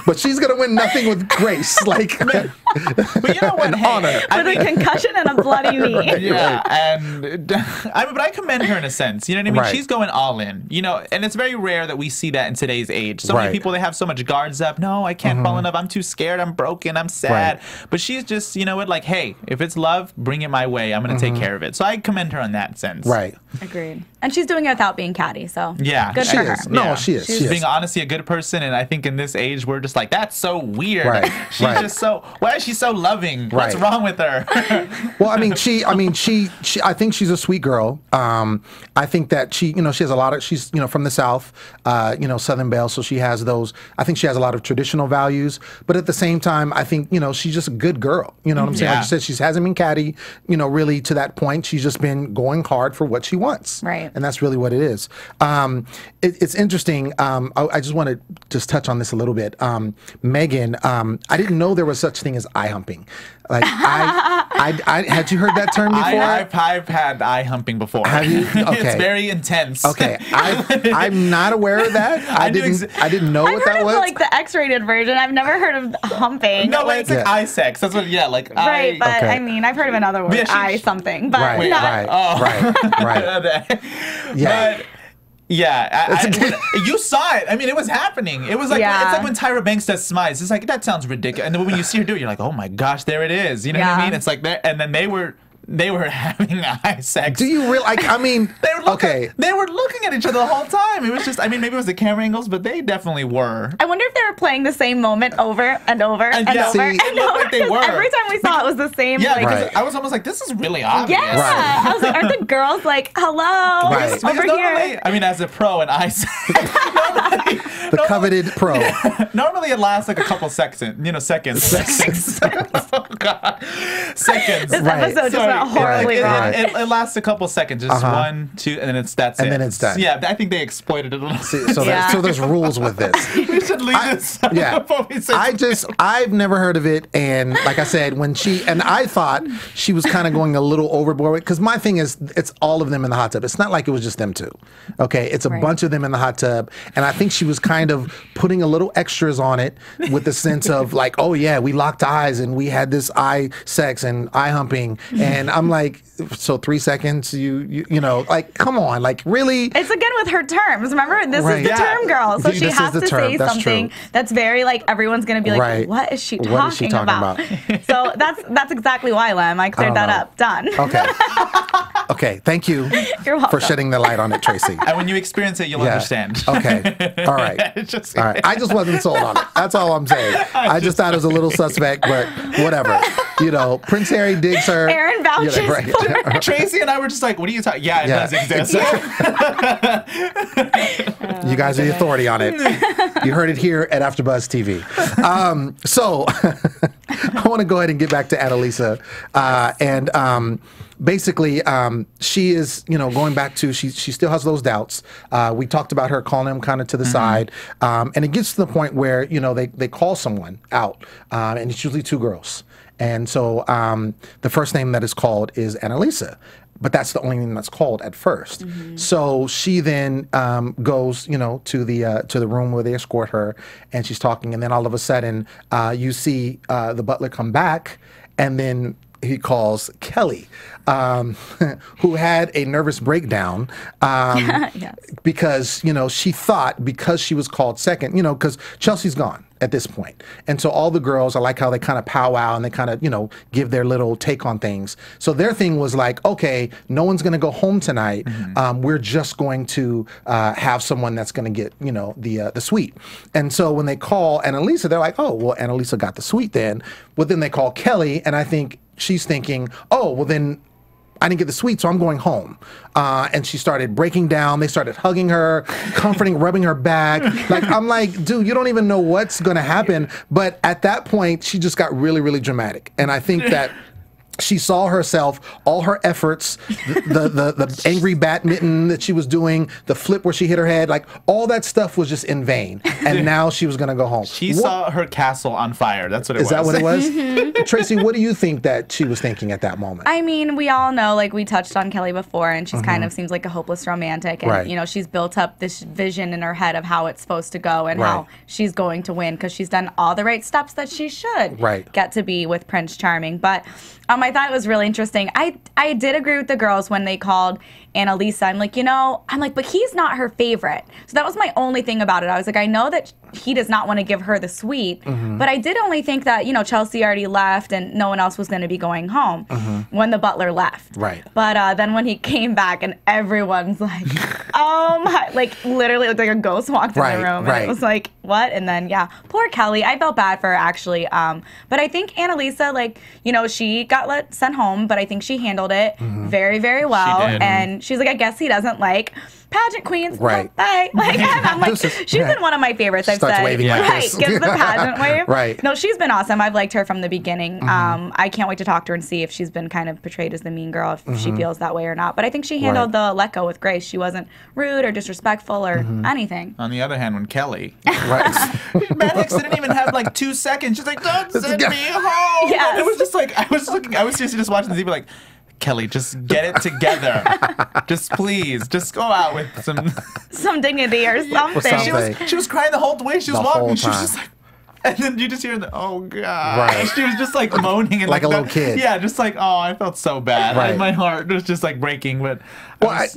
But she's going to win nothing with grace, like But you know what? Hey, honor. With a concussion and a bloody knee. Yeah, and but I commend her in a sense. You know what I mean? Right. She's going all in. And it's very rare that we see that in today's age. So many people, they have so much guards up. No, I can't fall in love. I'm too scared. I'm broken. I'm sad. Right. But she's just, like, hey, if it's love, bring it my way. I'm going to take care of it. So I commend her in that sense. Right. Agreed. And she's doing it without being catty, so Yeah, good She for her. is. No, Yeah. she is. She's She is. being honestly a good person, and I think in this age we're just like, that's so weird. Right, She's right. just so. Why is she so loving? What's Right. wrong with her? Well, I think she's a sweet girl. I think that she has a lot of, she's, from the South, Southern Belle. So she has those, I think she has a lot of traditional values, but at the same time, I think, she's just a good girl. You know what I'm saying? Yeah. Like you said, she hasn't been catty, really to that point. She's just been going hard for what she wants. Right. And that's really what it is. It's interesting. I just want to just touch on this a little bit. Megan, I didn't know there was such thing as eye humping. Like I had you heard that term before? I've had eye humping before. Have you? Okay. It's very intense. Okay, I'm not aware of that. I didn't know I've what heard that of was. like the X-rated version. I've never heard of humping. No, it's like Yeah. eye sex. That's what. Yeah, like Right, but Okay. I mean, I've heard of another word, Yeah, eye something, but Right, not. right. Yeah. But yeah, you saw it. I mean, it was happening. It was like Yeah. it's like when Tyra Banks does smiles. It's like that sounds ridiculous. And then when you see her do it, you're like, oh my gosh, there it is. You know what I Yeah. mean? It's like that. And then they were having eye sex. Do you really I mean? They were looking, okay. They were looking at each other the whole time. It was just, I mean, maybe it was the camera angles, but they definitely were. I wonder if they were playing the same moment over and over and yeah, over see, and it looked over. like they 'Cause were. Every time we saw it was the same. Yeah, like, because Right. I was almost like, this is really obvious. yeah. Right. I was like, aren't the girls like, hello, Right. Because over normally, here? I mean, as a pro in eye sex, The coveted pro. normally it lasts like a couple seconds. Seconds. Oh God, seconds. This Right. episode just Sorry. went horribly It- wrong. It lasts a couple seconds, just 1, 2, and then that's And it. then it's done. Yeah, I think they exploited it a little. So, Yeah. so there's rules with this. We should leave this. Yeah, before we say I've never heard of it, and like I said, I thought she was kind of going a little overboard because my thing is, it's all of them in the hot tub. It's not like it was just them two. Okay, it's a Right. bunch of them in the hot tub, and I think she was kind of putting a little extras on it with the sense of like, oh yeah, we locked eyes and we had this eye sex and eye humping, and I'm like, so 3 seconds, you know, like come on, like really. It's again with her terms. Remember, this Right. is the Yeah. term girl, so This she is has the to term. say That's something true. that's very like everyone's gonna be like, Right. what is she What is she talking talking about? So that's exactly why, Lem. I cleared that know. up. Done. Okay. Okay. Thank you You're welcome. for shedding the light on it, Tracy. And when you experience it, you'll understand. Okay. All right. It's just- All right. I just wasn't sold on it. That's all I'm saying. I just thought it was a little suspect, but whatever. You know, Prince Harry digs her. Aaron vouches You know, right. for her. Tracy and I were just like, what are you talking? Yeah, it Yeah. does exist. You guys are the authority on it. You heard it here at AfterBuzz TV. So I want to go ahead and get back to Annalisa. Basically, she is, going back to, she still has those doubts. We talked about her calling him kind of to the side. And it gets to the point where, they call someone out. And it's usually two girls. And so the first name that is called is Annalisa. But that's the only name that's called at first. So she then goes, to the room where they escort her, and she's talking. And then all of a sudden, you see the butler come back, and then he calls Kelly, who had a nervous breakdown Yes. because, she thought because she was called second, because Chelsea's gone at this point. And so all the girls, I like how they kind of powwow and they kind of, give their little take on things. So their thing was like, okay, no one's going to go home tonight. We're just going to have someone that's going to get, the suite. And so when they call Annalisa, they're like, oh, well, Annalisa got the suite then. Well, then they call Kelly, and I think she's thinking, oh, well, then I didn't get the suite, so I'm going home. And she started breaking down. They started hugging her, comforting, rubbing her back. I'm like, dude, you don't even know what's going to happen. But at that point, she just got really, really dramatic. And I think that she saw herself, all her efforts, the angry badminton that she was doing, the flip where she hit her head, all that stuff was just in vain. And now she was going to go home. She saw her castle on fire. That's what it was. Is that what it was? Traci, what do you think that she was thinking at that moment? I mean, we all know, we touched on Kelly before, and she's kind of seems like a hopeless romantic. And, she's built up this vision in her head of how it's supposed to go and how she's going to win because she's done all the right steps that she should get to be with Prince Charming. But I thought it was really interesting. I did agree with the girls when they called Annalisa. I'm like, but he's not her favorite. So that was my only thing about it. I was like, I know that he does not want to give her the suite, but I did only think that, Chelsea already left and no one else was going to be going home when the butler left. Right. But then when he came back and everyone's like, oh my, literally it looked like a ghost walked in the room. And it was like, what? And then, poor Kelly. I felt bad for her, actually. But I think Annalisa, she got sent home, but I think she handled it very, very well. She did. And she's like, I guess he doesn't like pageant queens. Right. Bye. I'm like, she's been one of my favorites. I've Starts said. waving like this. Gives the pageant wave. Right. No, she's been awesome. I've liked her from the beginning. I can't wait to talk to her and see if she's been kind of portrayed as the mean girl, if she feels that way or not. But I think she handled the let go with grace. She wasn't rude or disrespectful or anything. On the other hand, when Kelly, Matt Hicks didn't even have 2 seconds. She's like, don't send me home. Yes. It was just I was seriously just watching the TV like, Kelly, just get it together. Just please, just go out with some dignity or something. She was crying the whole way she was walking. She was just like, and then you just hear oh God. Right. She was just moaning and like a little kid. Yeah, just oh, I felt so bad. Right. And my heart was just breaking. But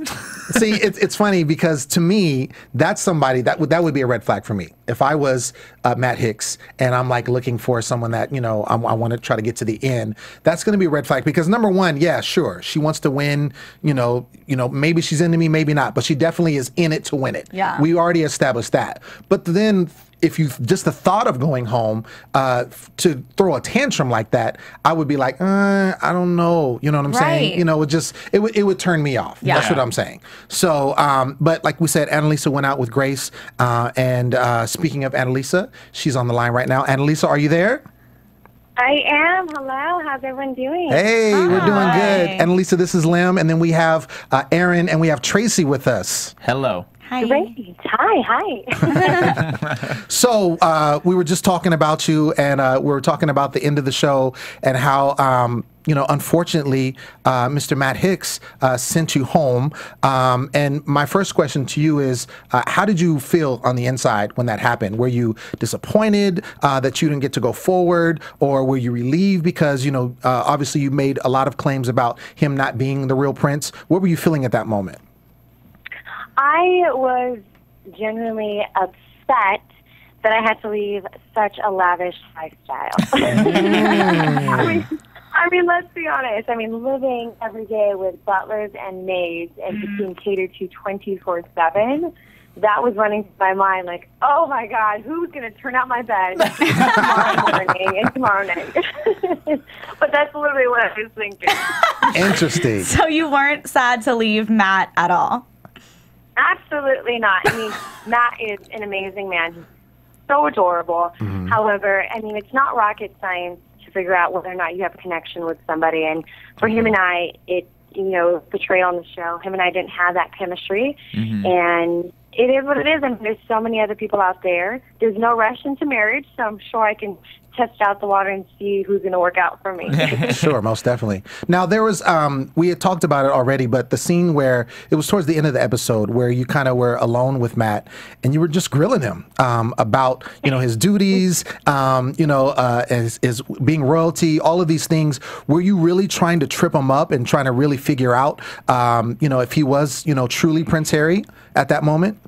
see, it's funny because to me, that's somebody that would be a red flag for me. If I was Matt Hicks and I'm looking for someone that I want to try to get to the end, that's going to be a red flag because number one, yeah, sure, she wants to win. Maybe she's into me, maybe not, but she definitely is in it to win it. Yeah, we already established that. But then, if you just the thought of going home to throw a tantrum like that, I would be like, I don't know. You know what I'm saying? It would turn me off. Yeah. That's what I'm saying. So, but like we said, Annalisa went out with Grace. And speaking of Annalisa, she's on the line right now. Annalisa, are you there? I am. Hello. How's everyone doing? Hey, we're doing good. Annalisa, this is Lem. And then we have Aaron and we have Traci with us. Hello. Hi. Great. Hi. So we were just talking about you, and we were talking about the end of the show and how, unfortunately, Mr. Matt Hicks sent you home. And my first question to you is, how did you feel on the inside when that happened? Were you disappointed that you didn't get to go forward, or were you relieved because, obviously you made a lot of claims about him not being the real prince? What were you feeling at that moment? I was genuinely upset that I had to leave such a lavish lifestyle. I mean, let's be honest. Living every day with butlers and maids and just being catered to 24/7, that was running through my mind oh my God, who's going to turn out my bed tomorrow morning and tomorrow night? But that's literally what I was thinking. Interesting. So you weren't sad to leave Matt at all? Absolutely not. Matt is an amazing man. He's so adorable. However, it's not rocket science to figure out whether or not you have a connection with somebody. And for him and I, portrayed on the show, him and I didn't have that chemistry. And it is what it is. There's so many other people out there. There's no rush into marriage, so I'm sure I can test out the water and see who's going to work out for me. Sure, most definitely. Now, there was, we had talked about it already, but the scene where it was towards the end of the episode where you kind of were alone with Matt and you were just grilling him about, you know, his duties, you know, as being royalty, all of these things. Were you really trying to trip him up and trying to really figure out, you know, if he was, you know, truly Prince Harry at that moment?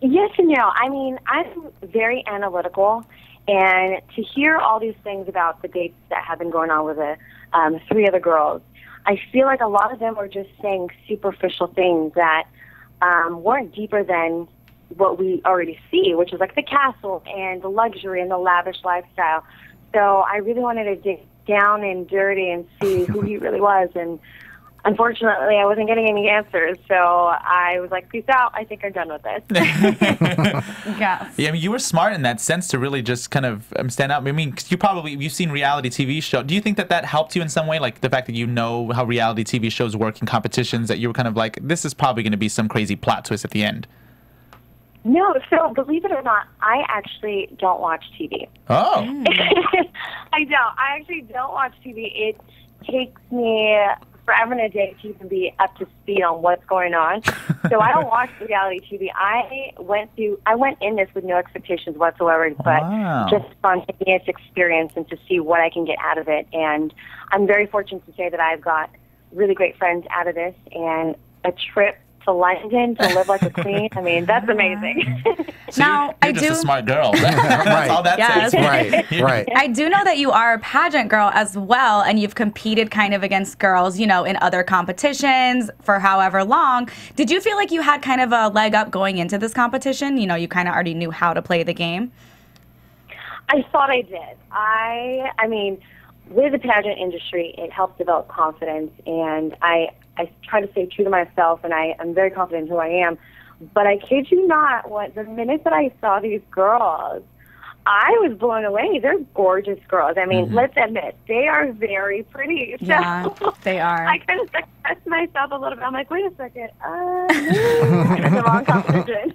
Yes and no. I mean, I'm very analytical, and to hear all these things about the dates that have been going on with the 3 other girls, I feel like a lot of them were just saying superficial things that weren't deeper than what we already see, which is like the castle and the luxury and the lavish lifestyle. So I really wanted to dig down and dirty and see who he really was, and unfortunately, I wasn't getting any answers, so I was like, peace out. I think I'm done with this. Yes. Yeah, I mean, you were smart in that sense to really just kind of stand out. I mean, 'cause you've seen reality TV show. Do you think that helped you in some way? Like the fact that you know how reality TV shows work in competitions, that you were kind of like, this is probably going to be some crazy plot twist at the end? No, so believe it or not, I actually don't watch TV. Oh. I don't. I actually don't watch TV. It takes me forever and a day to even be up to speed on what's going on. So I don't watch reality TV. I went in this with no expectations whatsoever, but just spontaneous experience and to see what I can get out of it. And I'm very fortunate to say that I've got really great friends out of this and a trip to London to live like a queen. I mean, that's amazing. So you're just a smart girl. That's all that Yes. says. Right. I do know that you are a pageant girl as well, and you've competed kind of against girls, you know, in other competitions for however long. Did you feel like you had kind of a leg up going into this competition? You know, you kind of already knew how to play the game. I thought I did. I mean, with the pageant industry, it helps develop confidence, and I try to stay true to myself, and I'm very confident in who I am. But I kid you not, the minute that I saw these girls, I was blown away. They're gorgeous girls. I mean, let's admit, they are very pretty. So Yeah, they are. I kind of stressed myself a little bit. I'm like, wait a second. I'm the wrong competition.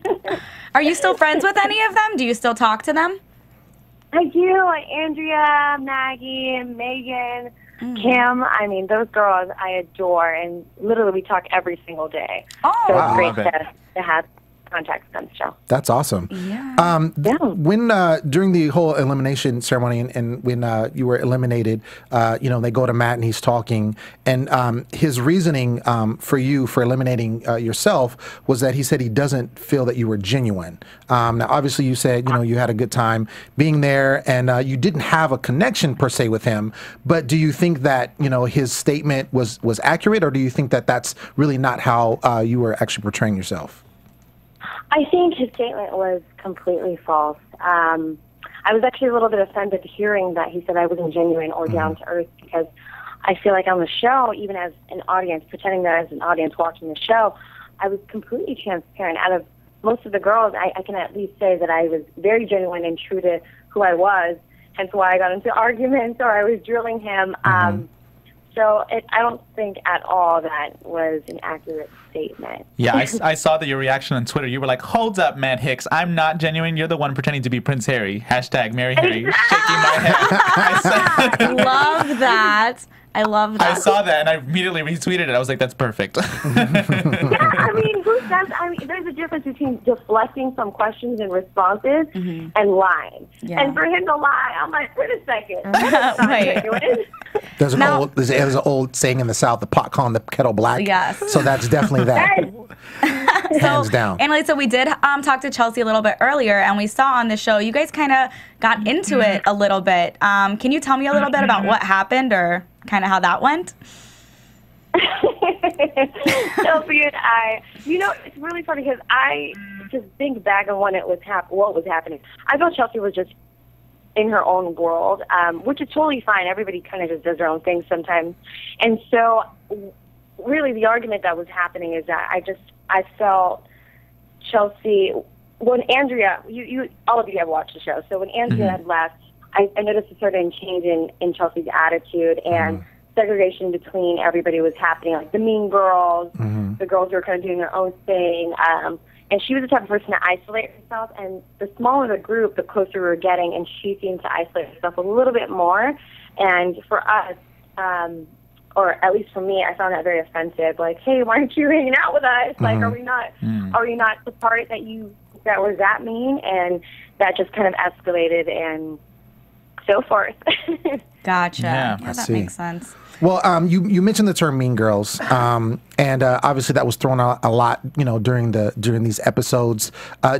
Are you still friends with any of them? Do you still talk to them? I do. Andrea, Maggie, Megan, Kim. I mean, those girls I adore, and literally we talk every single day. Oh, so wow. it's great to have contact with them still. That's awesome. Yeah. When during the whole elimination ceremony and when you were eliminated, you know, they go to Matt and he's talking, and his reasoning for you for eliminating yourself was that he said he doesn't feel that you were genuine. Now, obviously, you said, you know, you had a good time being there, and you didn't have a connection per se with him. But do you think that, you know, his statement was accurate, or do you think that that's really not how you were actually portraying yourself? I think his statement was completely false. I was actually a little bit offended hearing that he said I wasn't genuine or down to earth, because I feel like on the show, even as an audience, pretending that as an audience watching the show, I was completely transparent. Out of most of the girls, I can at least say that I was very genuine and true to who I was, hence why I got into arguments or I was drilling him. So I don't think at all that was an accurate statement. Yeah, I saw that your reaction on Twitter. You were like, hold up, Matt Hicks. I'm not genuine. You're the one pretending to be Prince Harry. # Marry Harry. You're shaking my head. Love that. I love that. I saw that, and I immediately retweeted it. I was like, that's perfect. Yeah, I mean, who does? I mean, there's a difference between deflecting from questions and responses and lying. Yeah. And for him to lie, I'm like, wait a second. Wait. There's an old saying in the South: the pot calling the kettle black. Yes. So that's definitely that. Hands down. And so we did talk to Chelsea a little bit earlier, and we saw on the show you guys kind of got into it a little bit. Can you tell me a little bit about what happened, or kind of how that went? Chelsea and I, you know, it's really funny because I just think back on when what was happening. I felt Chelsea was just in her own world, which is totally fine. Everybody kind of just does their own thing sometimes. And so really the argument that was happening is that I felt Chelsea, when Andrea, all of you have watched the show, so when Andrea had left, I noticed a certain change in Chelsea's attitude, and segregation between everybody was happening, like the mean girls, the girls who were kind of doing their own thing, And she was the type of person to isolate herself. And the smaller the group, the closer we were getting. And she seemed to isolate herself a little bit more. And for us, or at least for me, I found that very offensive. Like, hey, why aren't you hanging out with us? Like, are we not the part that was that mean? And that just kind of escalated and so forth. Gotcha. Yeah, that makes sense. Well, you mentioned the term "mean girls," and obviously that was thrown out a lot, during these episodes.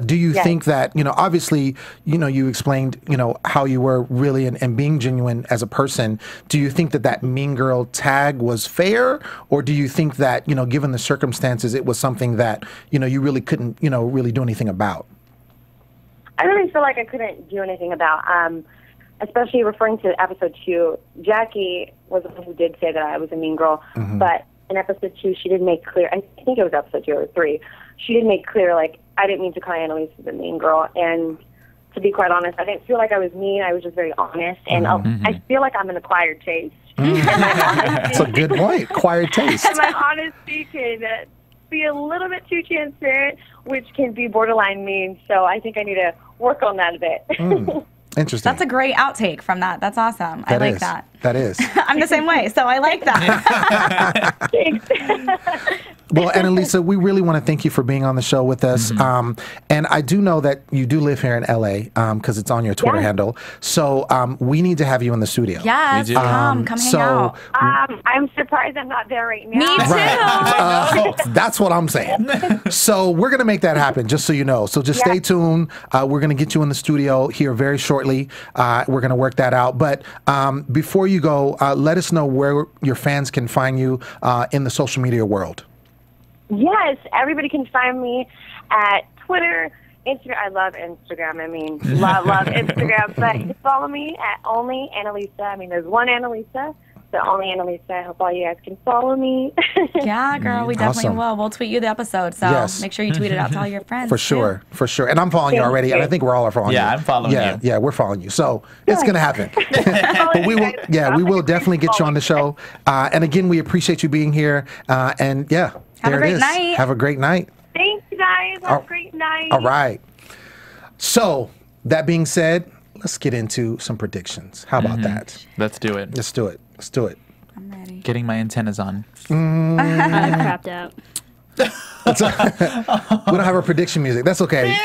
Do you think that, obviously, you explained, how you were really and being genuine as a person. Do you think that mean girl tag was fair, or do you think that, given the circumstances, it was something that you really couldn't, really do anything about? I really feel like I couldn't do anything about. Especially referring to episode 2, Jackie was the one who did say that I was a mean girl. But in episode 2, she did make clear, I think it was episode 2 or 3, she did make clear, like, I didn't mean to call Annalise a mean girl. And to be quite honest, I didn't feel like I was mean. I was just very honest. And I feel like I'm an acquired taste. That's a good point. Acquired taste. And my honesty can be a little bit too transparent, which can be borderline mean. So I think I need to work on that a bit. Interesting. That's a great outtake from that. That's awesome. I like that. That is. I'm the same way, so I like that. Well, Annalisa, we really want to thank you for being on the show with us. And I do know that you do live here in LA because it's on your Twitter handle. So we need to have you in the studio. Yes, come hang out. I'm surprised I'm not there right now. Me too. Right. That's what I'm saying. So we're going to make that happen, just so you know. So just stay tuned. We're going to get you in the studio here very shortly. We're going to work that out. But before you go, let us know where your fans can find you in the social media world. Yes, everybody can find me at Twitter, Instagram. I love Instagram. I mean, love Instagram. But you can follow me at Only Annalisa. I mean, there's one Annalisa, so Only Annalisa. I hope all you guys can follow me. Yeah, girl, we definitely will. We'll tweet you the episode, so make sure you tweet it out to all your friends. For sure, for sure. And I'm following you already, and I think we're all following you. Yeah, I'm following you. Yeah, we're following you. So it's going to happen. But we will definitely get you on the show. And again, we appreciate you being here. And have a great night. Have a great night. Thanks, guys. Have a great night. All right. So, that being said, let's get into some predictions. How about that? Let's do it. Let's do it. Let's do it. I'm ready. Getting my antennas on. I'm crapped out. We don't have our prediction music. That's okay.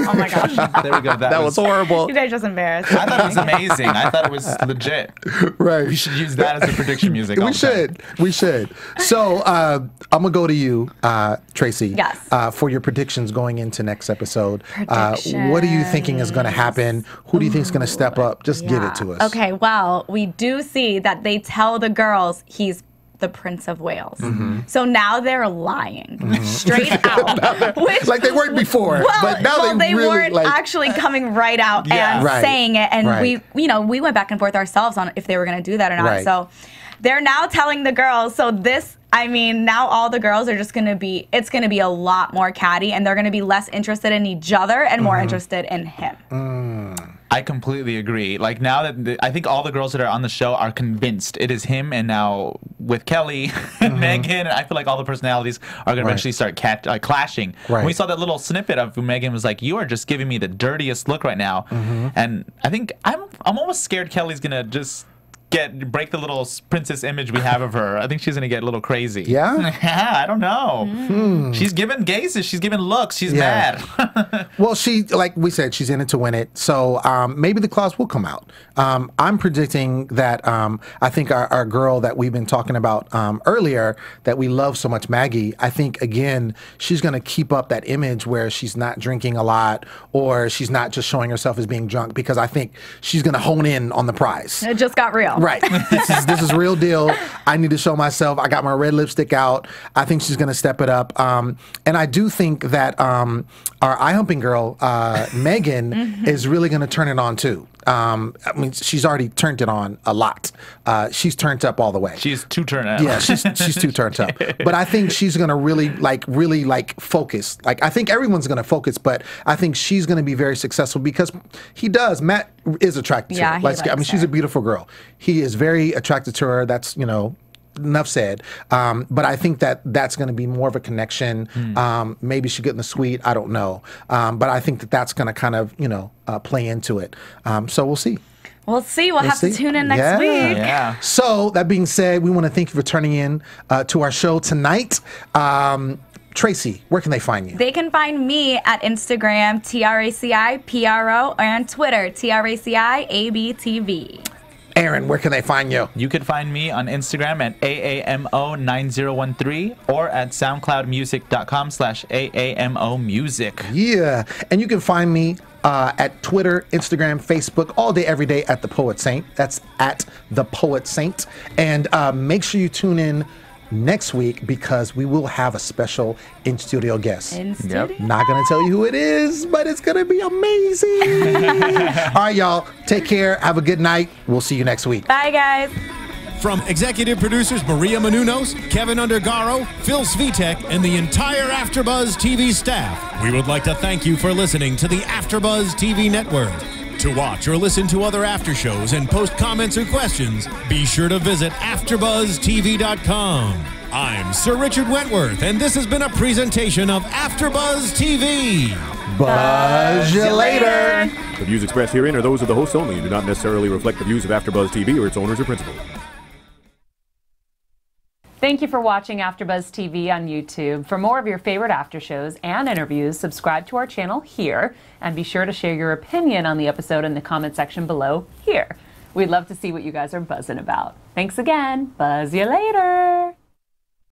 Oh my gosh. There we go. That was horrible. You guys just embarrassed. I thought it was amazing. I thought it was legit. Right. We should use that as a prediction music. We should. So I'm gonna go to you, Traci. Yes. For your predictions going into next episode. What are you thinking is gonna happen? Who do you think is gonna step up? Just give it to us. Okay. Well, we do see that they tell the girls he's the Prince of Wales. So now they're lying straight out. Which, like they weren't before, but now they really, weren't actually coming right out and saying it. And we went back and forth ourselves on if they were going to do that or not. So they're now telling the girls. So now all the girls are just going to be, it's going to be a lot more catty, and they're going to be less interested in each other and more interested in him. I completely agree. Like now that I think all the girls that are on the show are convinced it is him, and now with Kelly and Megan, I feel like all the personalities are going to eventually start clashing. When we saw that little snippet of Megan was like, "You are just giving me the dirtiest look right now," and I think I'm almost scared Kelly's going to just break the little princess image we have of her. I think she's gonna get a little crazy. Yeah? I don't know. She's giving gazes. She's giving looks. She's mad. Well, she, like we said, she's in it to win it. So maybe the claws will come out. I'm predicting that I think our girl that we've been talking about earlier that we love so much, Maggie, I think, again, she's going to keep up that image where she's not drinking a lot or she's not just showing herself as being drunk, because I think she's going to hone in on the prize. It just got real. Right. This is real deal. I need to show myself. I got my red lipstick out. I think she's going to step it up. And I do think that our eye humping girl, Megan, is really going to turn it on too. I mean, she's already turned it on a lot. She's turned up all the way. She's too turned up. Yeah, she's too turned up. But I think she's gonna really focus. Like, I think everyone's gonna focus, but I think she's gonna be very successful because Matt is attracted to her. I mean, she's a beautiful girl. He is very attracted to her. That's, enough said. But I think that that's going to be more of a connection. Maybe she get in the suite. I don't know. But I think that that's going to kind of, play into it. So we'll see. We'll see. We'll have to tune in next week. Yeah. So that being said, we want to thank you for turning in to our show tonight. Traci, where can they find you? They can find me at Instagram, TRACIPRO, and Twitter, TRACIABTV. Aaron, where can they find you? You can find me on Instagram at AAMO9013 or at soundcloudmusic.com/AAMOmusic. Yeah. And you can find me at Twitter, Instagram, Facebook, all day, every day at The Poet Saint. That's at The Poet Saint. And make sure you tune in next week because we will have a special in-studio guest. In-studio? Not going to tell you who it is, but it's going to be amazing. All right, y'all. Take care. Have a good night. We'll see you next week. Bye, guys. From executive producers Maria Menounos, Kevin Undergaro, Phil Svitek, and the entire AfterBuzz TV staff, we would like to thank you for listening to the AfterBuzz TV network. To watch or listen to other after shows and post comments or questions, be sure to visit AfterBuzzTV.com. I'm Sir Richard Wentworth, and this has been a presentation of AfterBuzz TV. Buzz you later. The views expressed herein are those of the hosts only and do not necessarily reflect the views of AfterBuzz TV or its owners or principals. Thank you for watching AfterBuzz TV on YouTube. For more of your favorite after shows and interviews, subscribe to our channel here, and be sure to share your opinion on the episode in the comment section below here. We'd love to see what you guys are buzzing about. Thanks again. Buzz you later.